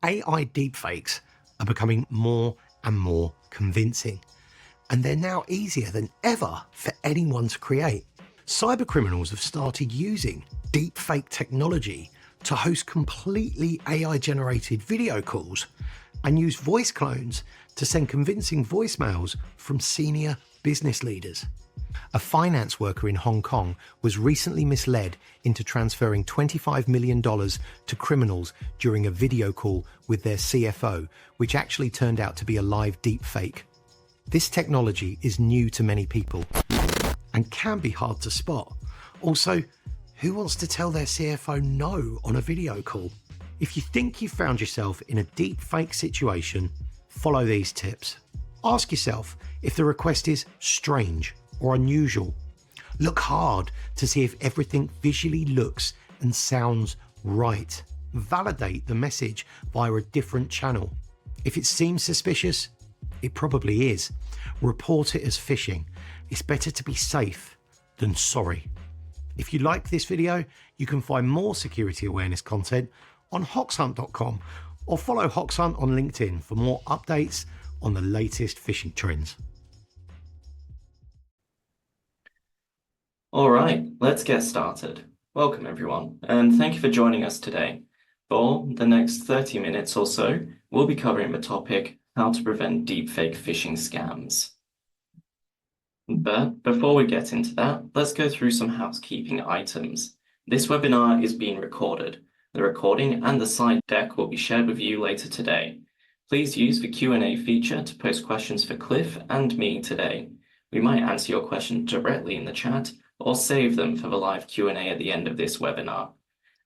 AI deepfakes are becoming more and more convincing, and they're now easier than ever for anyone to create. Cybercriminals have started using deepfake technology to host completely AI-generated video calls and use voice clones to send convincing voicemails from senior business leaders. A finance worker in Hong Kong was recently misled into transferring $25 million to criminals during a video call with their CFO, which actually turned out to be a live deepfake. This technology is new to many people and can be hard to spot. Also, who wants to tell their CFO no on a video call? If you think you found yourself in a deepfake situation, follow these tips. Ask yourself if the request is strange or unusual. Look hard to see if everything visually looks and sounds right. Validate the message via a different channel. If it seems suspicious, it probably is. Report it as phishing. It's better to be safe than sorry. If you like this video, you can find more security awareness content on hoxhunt.com or follow Hoxhunt on LinkedIn for more updates on the latest phishing trends. All right, let's get started. Welcome everyone, and thank you for joining us today. For the next 30 minutes or so, we'll be covering the topic, how to prevent deepfake phishing scams. But before we get into that, let's go through some housekeeping items. This webinar is being recorded. The recording and the slide deck will be shared with you later today. Please use the Q&A feature to post questions for Cliff and me today. We might answer your question directly in the chat or save them for the live Q&A at the end of this webinar.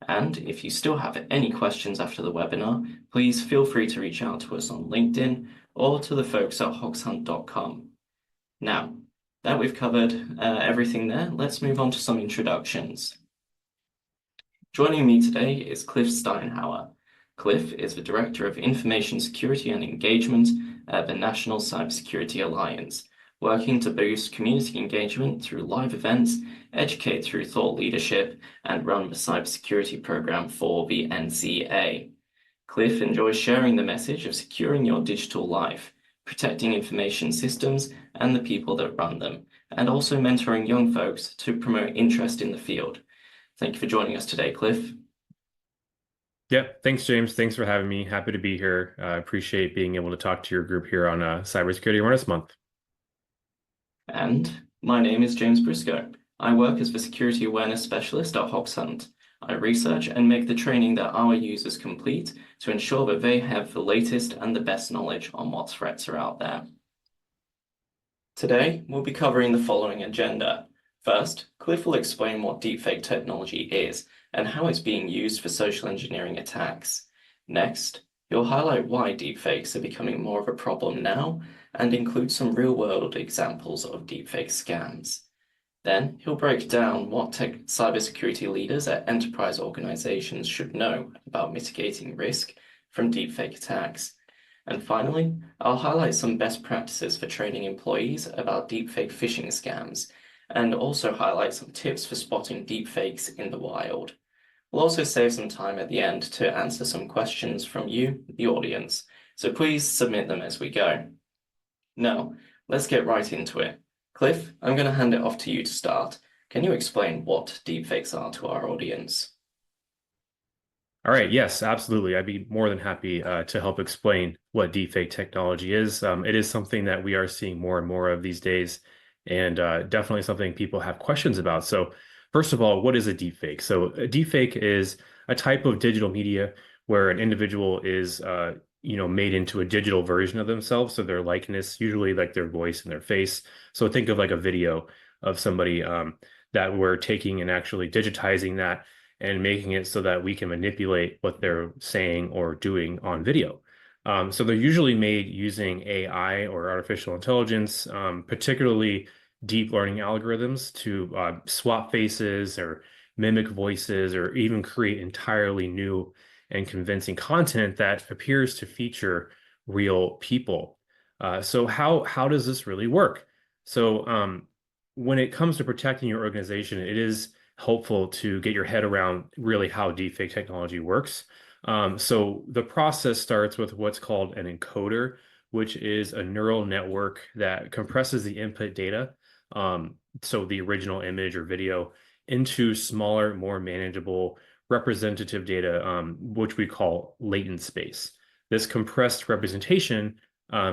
And if you still have any questions after the webinar, please feel free to reach out to us on LinkedIn or to the folks at hoxhunt.com. Now, that we've covered everything there, let's move on to some introductions. Joining me today is Cliff Steinhauer. Cliff is the Director of Information Security and Engagement at the National Cybersecurity Alliance, working to boost community engagement through live events, educate through thought leadership, and run the cybersecurity program for the NCA. Cliff enjoys sharing the message of securing your digital life, protecting information systems and the people that run them, and also mentoring young folks to promote interest in the field. Thank you for joining us today, Cliff. Yeah, thanks, James. Thanks for having me. Happy to be here. I appreciate being able to talk to your group here on Cybersecurity Awareness Month. And my name is James Briscoe. I work as the Security Awareness Specialist at Hoxhunt. I research and make the training that our users complete to ensure that they have the latest and the best knowledge on what threats are out there. Today, we'll be covering the following agenda. First, Cliff will explain what deepfake technology is and how it's being used for social engineering attacks. Next, he'll highlight why deepfakes are becoming more of a problem now and include some real-world examples of deepfake scams. Then, he'll break down what cybersecurity leaders at enterprise organizations should know about mitigating risk from deepfake attacks. And finally, I'll highlight some best practices for training employees about deepfake phishing scams, and also highlight some tips for spotting deepfakes in the wild. We'll also save some time at the end to answer some questions from you, the audience, so please submit them as we go. Now, let's get right into it. Cliff, I'm going to hand it off to you to start. Can you explain what deepfakes are to our audience? All right, yes, absolutely. I'd be more than happy to help explain what deepfake technology is. It is something that we are seeing more and more of these days, and definitely something people have questions about. So first of all, what is a deepfake? So a deepfake is a type of digital media where an individual is made into a digital version of themselves. So their likeness, usually like their voice and their face. So think of like a video of somebody that we're taking and actually digitizing that and making it so that we can manipulate what they're saying or doing on video. So they're usually made using AI or artificial intelligence, particularly deep learning algorithms to swap faces or mimic voices or even create entirely new and convincing content that appears to feature real people. So how does this really work? So when it comes to protecting your organization, it is helpful to get your head around really how deepfake technology works. So the process starts with what's called an encoder, which is a neural network that compresses the input data, so the original image or video, into smaller, more manageable representative data, which we call latent space. This compressed representation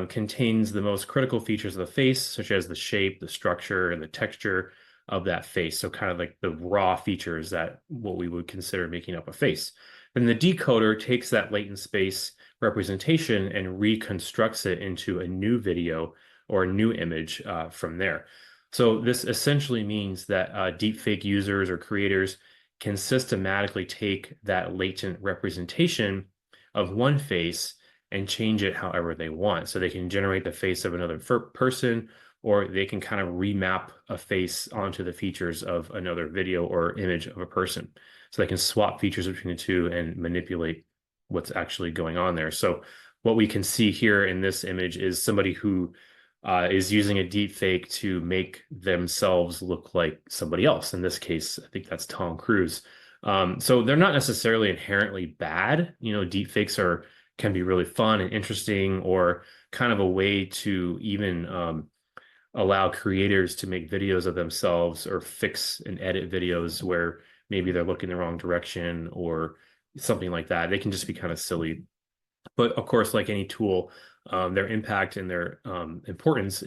contains the most critical features of the face, such as the shape, the structure, and the texture of that face. So kind of like the raw features that what we would consider making up a face. Then the decoder takes that latent space representation and reconstructs it into a new video or a new image from there. So this essentially means that deepfake users or creators can systematically take that latent representation of one face and change it however they want. So they can generate the face of another person, or they can kind of remap a face onto the features of another video or image of a person. So they can swap features between the two and manipulate what's actually going on there. So what we can see here in this image is somebody who is using a deep fake to make themselves look like somebody else. In this case, I think that's Tom Cruise. So they're not necessarily inherently bad. You know, deep fakes can be really fun and interesting, or kind of a way to even allow creators to make videos of themselves or fix and edit videos where maybe they're looking the wrong direction or something like that. They can just be kind of silly. But of course, like any tool, their impact and their importance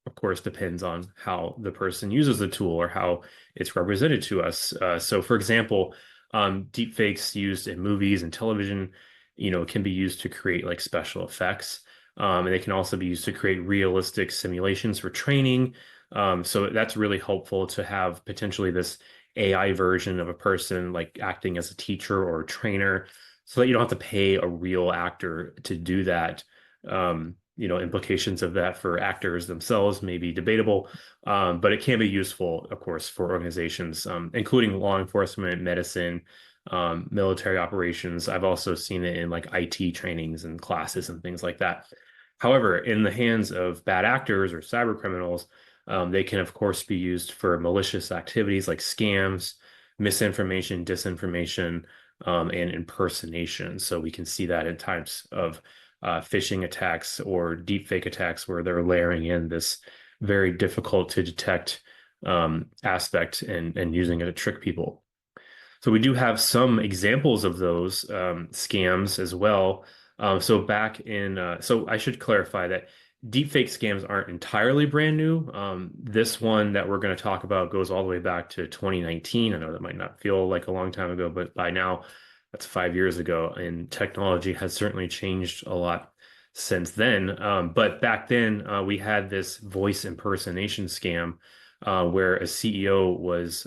of course, depends on how the person uses the tool or how it's represented to us. So, for example, deepfakes used in movies and television, can be used to create like special effects. And they can also be used to create realistic simulations for training. So that's really helpful to have potentially this AI version of a person like acting as a teacher or a trainer, so that you don't have to pay a real actor to do that. Implications of that for actors themselves may be debatable, but it can be useful, of course, for organizations, including law enforcement, medicine, military operations. I've also seen it in like IT trainings and classes and things like that. However, in the hands of bad actors or cyber criminals, they can, of course, be used for malicious activities like scams, misinformation, disinformation, and impersonation. So we can see that in types of phishing attacks or deepfake attacks where they're layering in this very difficult to detect aspect and using it to trick people. So we do have some examples of those scams as well. So I should clarify that deepfake scams aren't entirely brand new. This one that we're going to talk about goes all the way back to 2019. I know that might not feel like a long time ago, but by now that's 5 years ago, and technology has certainly changed a lot since then. But back then, we had this voice impersonation scam where a CEO was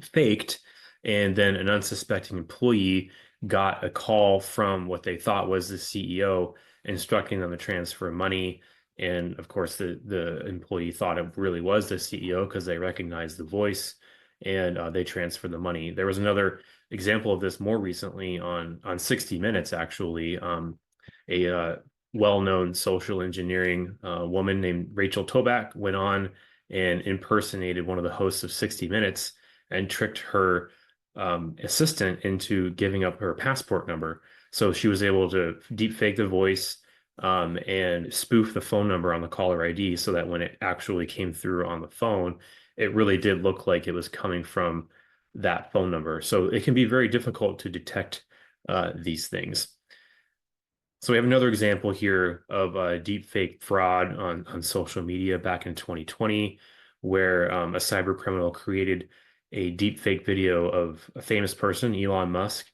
faked, and then an unsuspecting employee got a call from what they thought was the CEO instructing them to transfer money. And of course, the employee thought it really was the CEO because they recognized the voice, and they transferred the money. There was another example of this more recently on 60 Minutes, actually. A well-known social engineering woman named Rachel Toback went on and impersonated one of the hosts of 60 Minutes and tricked her assistant into giving up her passport number. So she was able to deepfake the voice and spoof the phone number on the caller ID, so that when it actually came through on the phone, it really did look like it was coming from that phone number. So it can be very difficult to detect these things. So we have another example here of deepfake fraud on social media back in 2020, where a cyber criminal created a deepfake video of a famous person, Elon Musk,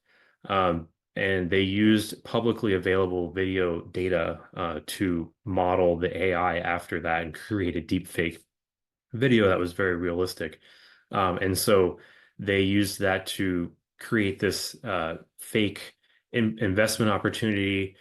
and they used publicly available video data to model the AI after that and create a deepfake video that was very realistic. And so they used that to create this fake investment opportunity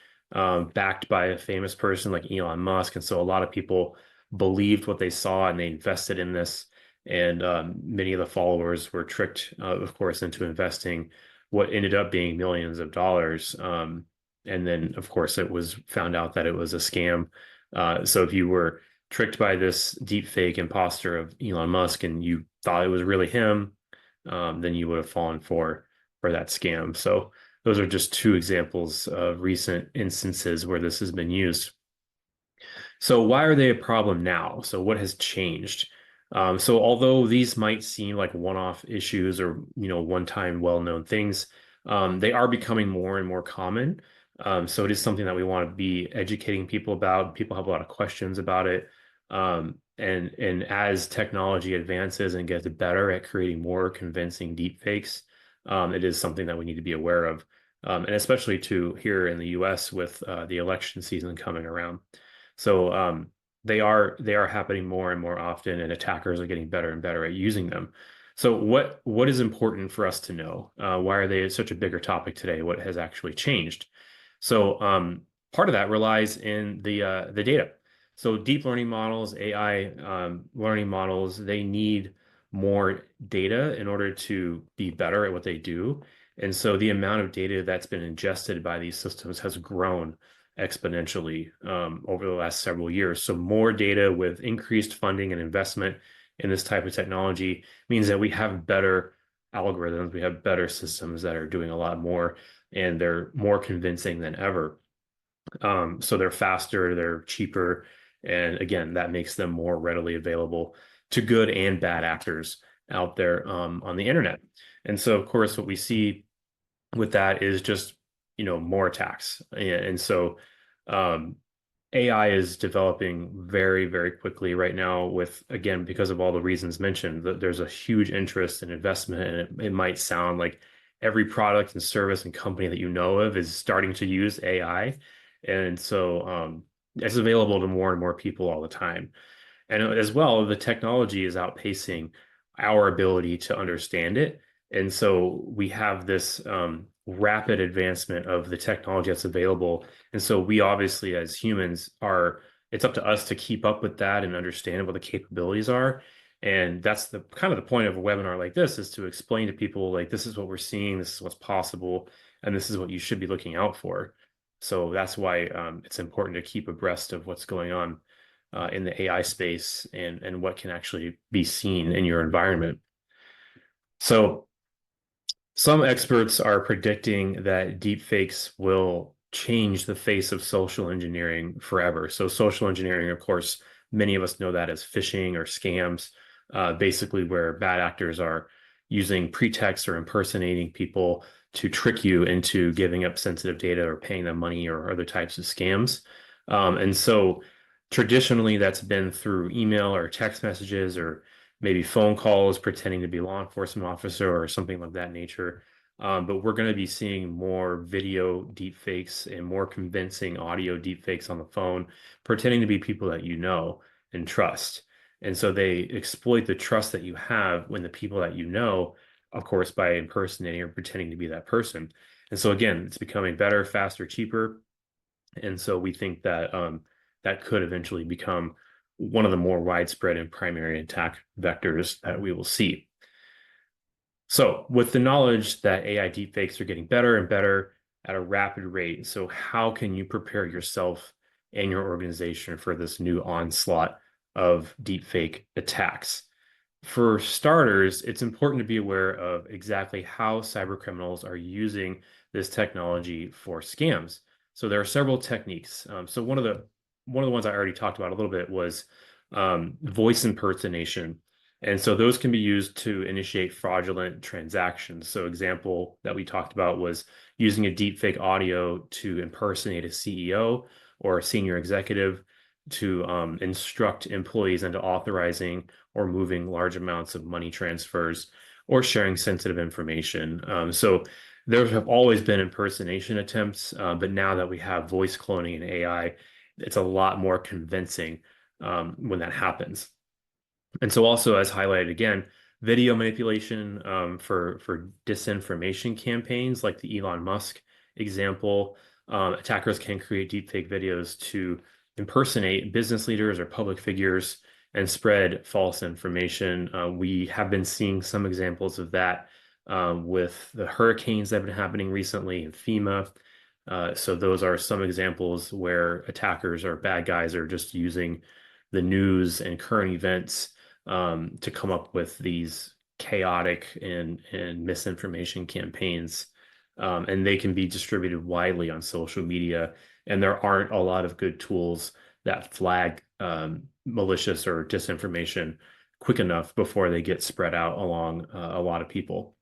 backed by a famous person like Elon Musk. And so a lot of people believed what they saw and they invested in this. And many of the followers were tricked, of course, into investing what ended up being millions of dollars. And then, of course, it was found out that it was a scam. So if you were tricked by this deepfake imposter of Elon Musk and you thought it was really him, then you would have fallen for that scam. So those are just two examples of recent instances where this has been used. So why are they a problem now? So what has changed? So although these might seem like one-off issues or one-time well-known things, they are becoming more and more common. So it is something that we want to be educating people about. People have a lot of questions about it. And as technology advances and gets better at creating more convincing deepfakes, it is something that we need to be aware of. And especially here in the US with the election season coming around. So they are happening more and more often, and attackers are getting better and better at using them. So what is important for us to know? Why are they such a bigger topic today? What has actually changed? So part of that relies in the data. So deep learning models, AI learning models, they need more data in order to be better at what they do. And so the amount of data that's been ingested by these systems has grown exponentially over the last several years. So more data with increased funding and investment in this type of technology means that we have better algorithms, we have better systems that are doing a lot more, and they're more convincing than ever. So they're faster, they're cheaper, and again, that makes them more readily available to good and bad actors out there on the internet. And so, of course, what we see with that is just more attacks. And so um, AI is developing very, very quickly right now with, again, because of all the reasons mentioned, that there's a huge interest and investment, and it might sound like every product and service and company that you know of is starting to use AI. And so it's available to more and more people all the time. And as well, the technology is outpacing our ability to understand it. And so we have this rapid advancement of the technology that's available. And so we obviously, as humans, it's up to us to keep up with that and understand what the capabilities are. And that's the kind of the point of a webinar like this, is to explain to people, like, this is what we're seeing, this is what's possible, and this is what you should be looking out for. So that's why it's important to keep abreast of what's going on in the AI space and what can actually be seen in your environment. So some experts are predicting that deepfakes will change the face of social engineering forever. So social engineering, of course, many of us know that as phishing or scams, basically where bad actors are using pretexts or impersonating people to trick you into giving up sensitive data or paying them money or other types of scams. And so traditionally, that's been through email or text messages or maybe phone calls pretending to be a law enforcement officer or something of that nature. But we're going to be seeing more video deepfakes and more convincing audio deepfakes on the phone, pretending to be people that you know and trust. And so they exploit the trust that you have when the people that you know, of course, by impersonating or pretending to be that person. And so again, it's becoming better, faster, cheaper. And so we think that that could eventually become one of the more widespread and primary attack vectors that we will see. So with the knowledge that AI deepfakes are getting better and better at a rapid rate, so how can you prepare yourself and your organization for this new onslaught of deepfake attacks? For starters, it's important to be aware of exactly how cybercriminals are using this technology for scams. So there are several techniques. So one of the ones I already talked about a little bit was voice impersonation. And so those can be used to initiate fraudulent transactions. So example that we talked about was using a deepfake audio to impersonate a CEO or a senior executive to instruct employees into authorizing or moving large amounts of money transfers or sharing sensitive information. So there have always been impersonation attempts, but now that we have voice cloning and AI, it's a lot more convincing when that happens. And so also, as highlighted again, video manipulation for disinformation campaigns, like the Elon Musk example. Attackers can create deepfake videos to impersonate business leaders or public figures and spread false information. We have been seeing some examples of that with the hurricanes that have been happening recently in FEMA. So those are some examples where attackers or bad guys are just using the news and current events to come up with these chaotic and misinformation campaigns and they can be distributed widely on social media. And there aren't a lot of good tools that flag malicious or disinformation quick enough before they get spread out along a lot of people.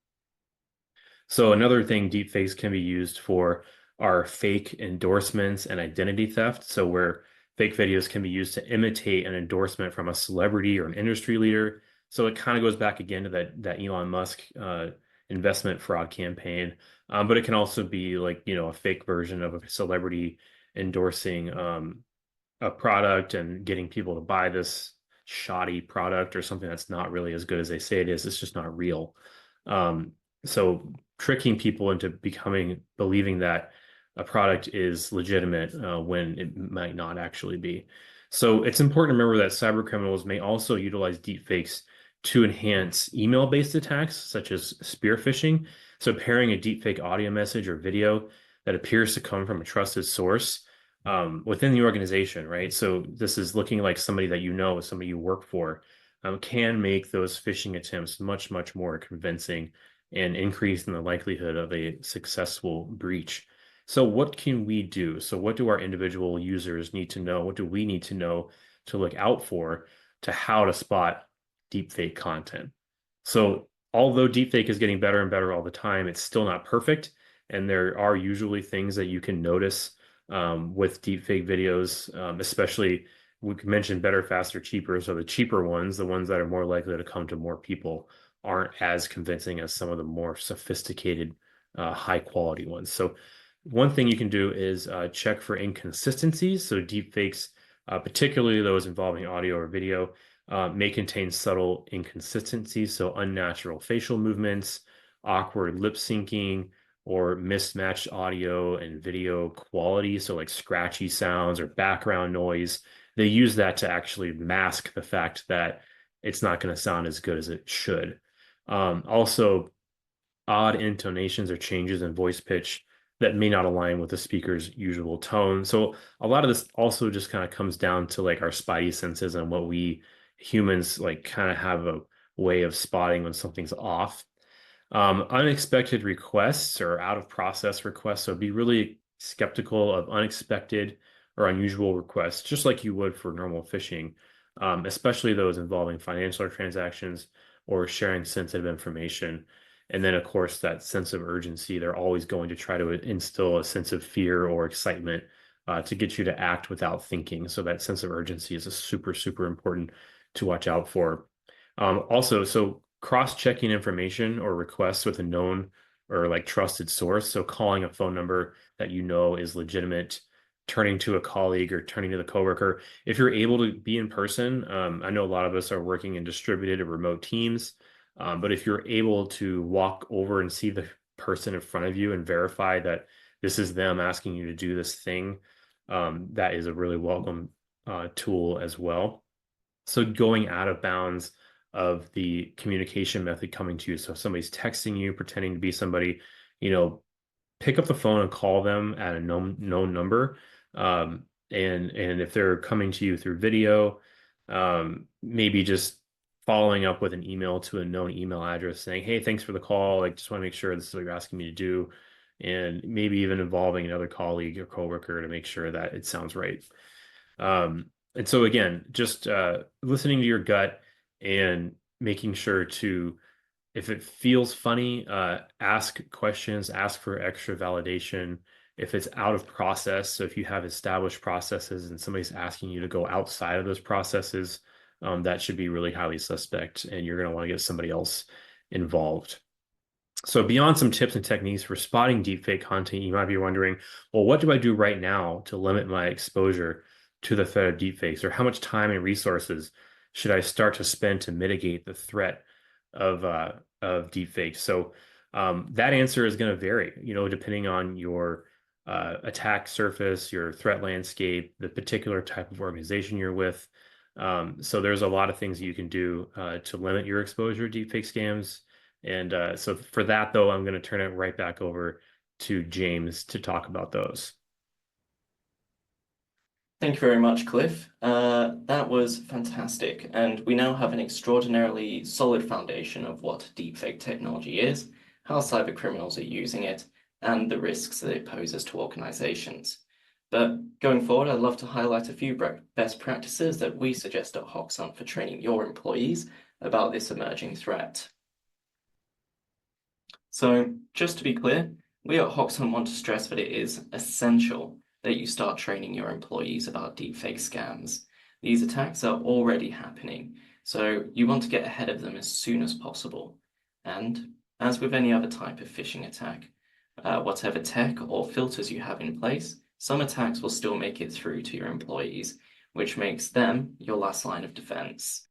So another thing deepfakes can be used for are fake endorsements and identity theft. So where fake videos can be used to imitate an endorsement from a celebrity or an industry leader. So it kind of goes back again to that Elon Musk investment fraud campaign. But it can also be like, a fake version of a celebrity endorsing a product and getting people to buy this shoddy product or something that's not really as good as they say it is. It's just not real. So tricking people into believing that a product is legitimate when it might not actually be. So it's important to remember that cyber criminals may also utilize deepfakes to enhance email-based attacks, such as spear phishing. So pairing a deepfake audio message or video that appears to come from a trusted source within the organization, right? So this is looking like somebody that somebody you work for, can make those phishing attempts much, much more convincing and increase in the likelihood of a successful breach. So what can we do? So what do our individual users need to know? What do we need to know to look out for to how to spot deepfake content? So although deepfake is getting better and better all the time, it's still not perfect. And there are usually things that you can notice with deepfake videos, especially we mentioned better, faster, cheaper. So the cheaper ones, the ones that are more likely to come to more people, aren't as convincing as some of the more sophisticated, high quality ones. So one thing you can do is check for inconsistencies. So deepfakes, particularly those involving audio or video, may contain subtle inconsistencies. So unnatural facial movements, awkward lip syncing, or mismatched audio and video quality. So like scratchy sounds or background noise. They use that to actually mask the fact that it's not going to sound as good as it should. Also, odd intonations or changes in voice pitch that may not align with the speaker's usual tone. So a lot of this also just kind of comes down to like our spidey senses and what we humans like kind of have a way of spotting when something's off. Unexpected requests or out of process requests. So be really skeptical of unexpected or unusual requests, just like you would for normal phishing, especially those involving financial transactions or sharing sensitive information. And then, of course, that sense of urgency. They're always going to try to instill a sense of fear or excitement to get you to act without thinking. So that sense of urgency is a super, super important to watch out for. Also, so cross-checking information or requests with a known or like trusted source. So calling a phone number that you know is legitimate, turning to a colleague or turning to the coworker. If you're able to be in person, I know a lot of us are working in distributed or remote teams, but if you're able to walk over and see the person in front of you and verify that this is them asking you to do this thing, that is a really welcome tool as well. So going out of bounds of the communication method coming to you. So if somebody's texting you, pretending to be somebody, pick up the phone and call them at a known number. And if they're coming to you through video, maybe just following up with an email to a known email address saying, hey, thanks for the call. Like, just want to make sure this is what you're asking me to do. And maybe even involving another colleague or coworker to make sure that it sounds right. And so again, just listening to your gut and making sure to, if it feels funny, ask questions, ask for extra validation. If it's out of process, so if you have established processes and somebody's asking you to go outside of those processes, that should be really highly suspect, and you're going to want to get somebody else involved. So beyond some tips and techniques for spotting deepfake content, you might be wondering, well, what do I do right now to limit my exposure to the threat of deepfakes, or how much time and resources should I start to spend to mitigate the threat of deepfakes? So that answer is going to vary, depending on your attack surface, your threat landscape, the particular type of organization you're with. So there's a lot of things you can do to limit your exposure to deepfake scams. And so for that, though, I'm going to turn it right back over to James to talk about those. Thank you very much, Cliff. That was fantastic. And we now have an extraordinarily solid foundation of what deepfake technology is, how cybercriminals are using it, and the risks that it poses to organizations. But going forward, I'd love to highlight a few best practices that we suggest at Hoxhunt for training your employees about this emerging threat. So just to be clear, we at Hoxhunt want to stress that it is essential that you start training your employees about deepfake scams. These attacks are already happening, so you want to get ahead of them as soon as possible. And as with any other type of phishing attack, whatever tech or filters you have in place, some attacks will still make it through to your employees, which makes them your last line of defense.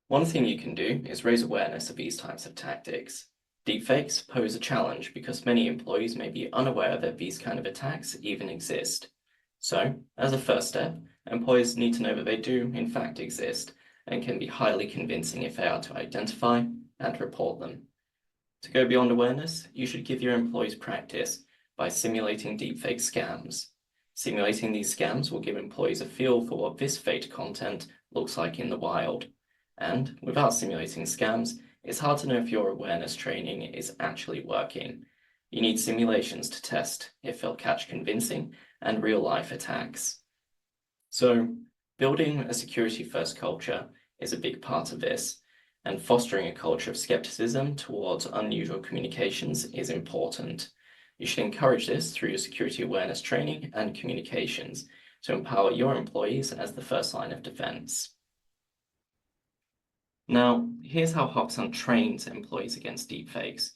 One thing you can do is raise awareness of these types of tactics. Deepfakes pose a challenge because many employees may be unaware that these kind of attacks even exist. So, as a first step, employees need to know that they do in fact exist and can be highly convincing if they are to identify and report them. To go beyond awareness, you should give your employees practice by simulating deepfake scams. Simulating these scams will give employees a feel for what this fake content looks like in the wild. And without simulating scams, it's hard to know if your awareness training is actually working. You need simulations to test if they'll catch convincing and real-life attacks. So, building a security-first culture is a big part of this, and fostering a culture of skepticism towards unusual communications is important. You should encourage this through your security awareness training and communications to empower your employees as the first line of defense. Now, here's how Hoxhunt trains employees against deepfakes.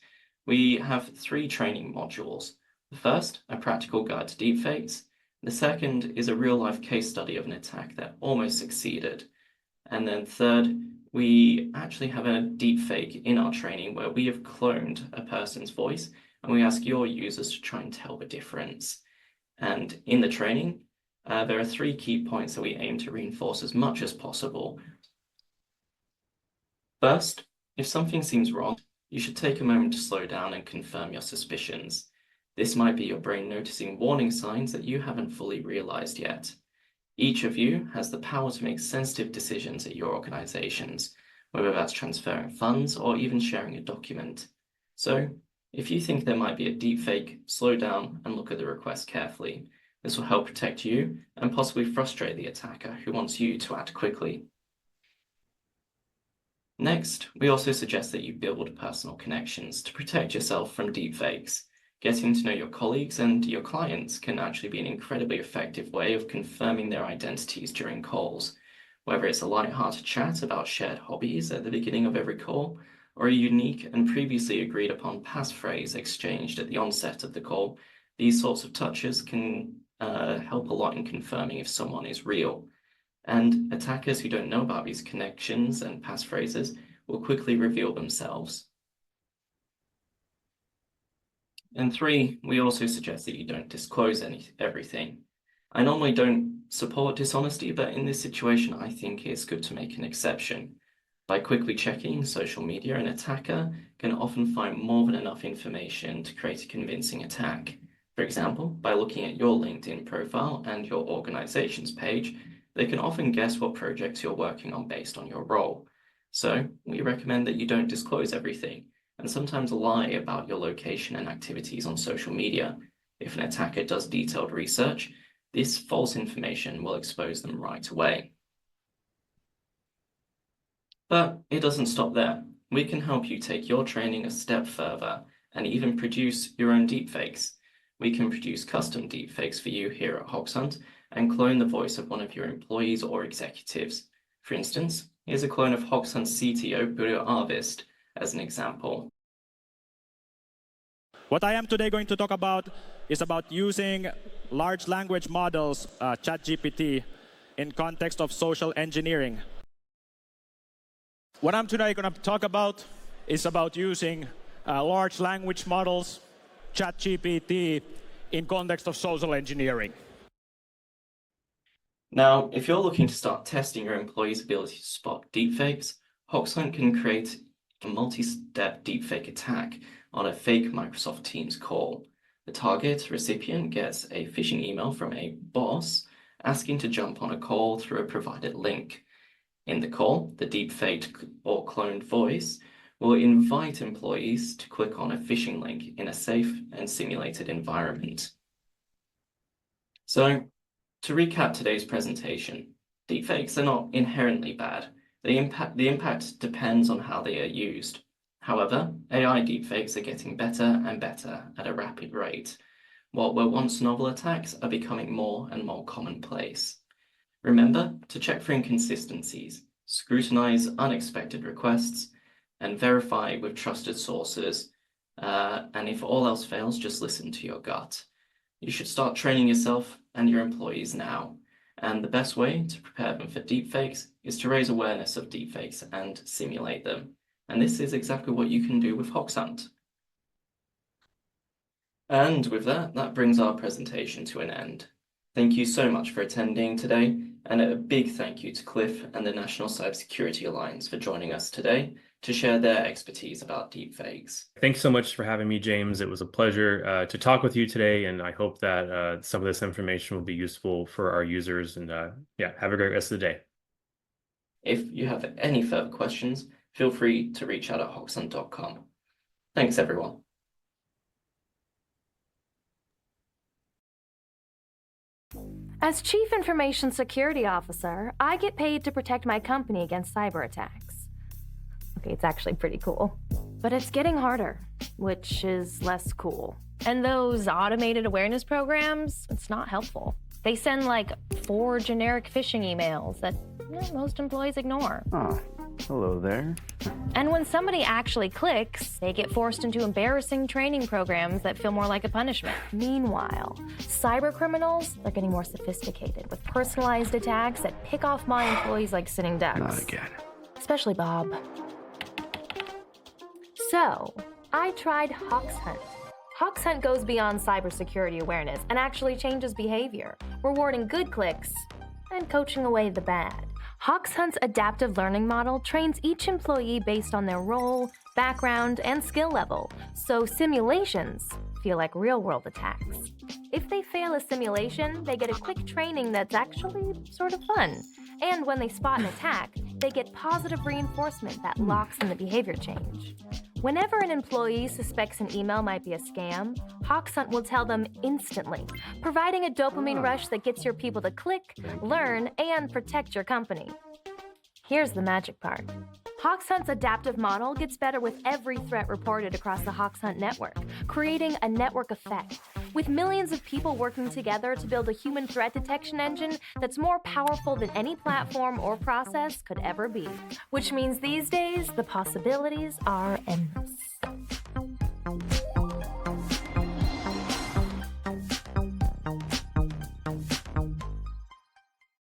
We have 3 training modules. The first, a practical guide to deepfakes. The second is a real-life case study of an attack that almost succeeded. And then third, we actually have a deepfake in our training where we have cloned a person's voice and we ask your users to try and tell the difference. And in the training, there are 3 key points that we aim to reinforce as much as possible. First, if something seems wrong, you should take a moment to slow down and confirm your suspicions. This might be your brain noticing warning signs that you haven't fully realized yet. Each of you has the power to make sensitive decisions at your organizations, whether that's transferring funds or even sharing a document. So, if you think there might be a deepfake, slow down and look at the request carefully. This will help protect you and possibly frustrate the attacker who wants you to act quickly. Next, we also suggest that you build personal connections to protect yourself from deepfakes. Getting to know your colleagues and your clients can actually be an incredibly effective way of confirming their identities during calls. Whether it's a light-hearted chat about shared hobbies at the beginning of every call, or a unique and previously agreed upon passphrase exchanged at the onset of the call, these sorts of touches can help a lot in confirming if someone is real. And attackers who don't know about these connections and passphrases will quickly reveal themselves. And 3, we also suggest that you don't disclose everything. I normally don't support dishonesty, but in this situation, I think it's good to make an exception. By quickly checking social media, an attacker can often find more than enough information to create a convincing attack. For example, by looking at your LinkedIn profile and your organization's page, they can often guess what projects you're working on based on your role. So we recommend that you don't disclose everything, and sometimes lie about your location and activities on social media. If an attacker does detailed research, this false information will expose them right away. But it doesn't stop there. We can help you take your training a step further and even produce your own deepfakes. We can produce custom deepfakes for you here at Hoxhunt and clone the voice of one of your employees or executives. For instance, here's a clone of Hoxhunt CTO Börje Arvist as an example. What I am today going to talk about is about using large language models, ChatGPT, in context of social engineering. What I'm today going to talk about is about using large language models, ChatGPT, in context of social engineering. Now, if you're looking to start testing your employees' ability to spot deepfakes, Hoxhunt can create a multi-step deepfake attack on a fake Microsoft Teams call. The target recipient gets a phishing email from a boss asking to jump on a call through a provided link. In the call, the deepfaked or cloned voice will invite employees to click on a phishing link in a safe and simulated environment. So, to recap today's presentation, deepfakes are not inherently bad. The impact depends on how they are used. However, AI deepfakes are getting better and better at a rapid rate. What were once novel attacks are becoming more and more commonplace. Remember to check for inconsistencies, scrutinize unexpected requests, and verify with trusted sources. And if all else fails, just listen to your gut. You should start training yourself and your employees now. And the best way to prepare them for deepfakes is to raise awareness of deepfakes and simulate them. And this is exactly what you can do with Hoxhunt. And with that, that brings our presentation to an end. Thank you so much for attending today, and a big thank you to Cliff and the National Cybersecurity Alliance for joining us today to share their expertise about deepfakes. Thanks so much for having me, James. It was a pleasure to talk with you today, and I hope that some of this information will be useful for our users. And yeah, have a great rest of the day. If you have any further questions, feel free to reach out at hoxhunt.com. Thanks, everyone. As Chief Information Security Officer, I get paid to protect my company against cyber attacks. Okay, it's actually pretty cool. But it's getting harder, which is less cool. And those automated awareness programs, it's not helpful. They send like 4 generic phishing emails that most employees ignore. Ah, hello there. And when somebody actually clicks, they get forced into embarrassing training programs that feel more like a punishment. Meanwhile, cyber criminals, they're getting more sophisticated with personalized attacks that pick off my employees like sitting ducks. Not again. Especially Bob. So, I tried Hoxhunt. Hoxhunt goes beyond cybersecurity awareness and actually changes behavior, rewarding good clicks and coaching away the bad. Hoxhunt's adaptive learning model trains each employee based on their role, background, and skill level, so simulations feel like real-world attacks. If they fail a simulation, they get a quick training that's actually sort of fun. And when they spot an attack, they get positive reinforcement that locks in the behavior change. Whenever an employee suspects an email might be a scam, Hoxhunt will tell them instantly, providing a dopamine rush that gets your people to click, learn, and protect your company. Here's the magic part. Hoxhunt's adaptive model gets better with every threat reported across the Hoxhunt network, creating a network effect. With millions of people working together to build a human threat detection engine that's more powerful than any platform or process could ever be. Which means these days, the possibilities are endless.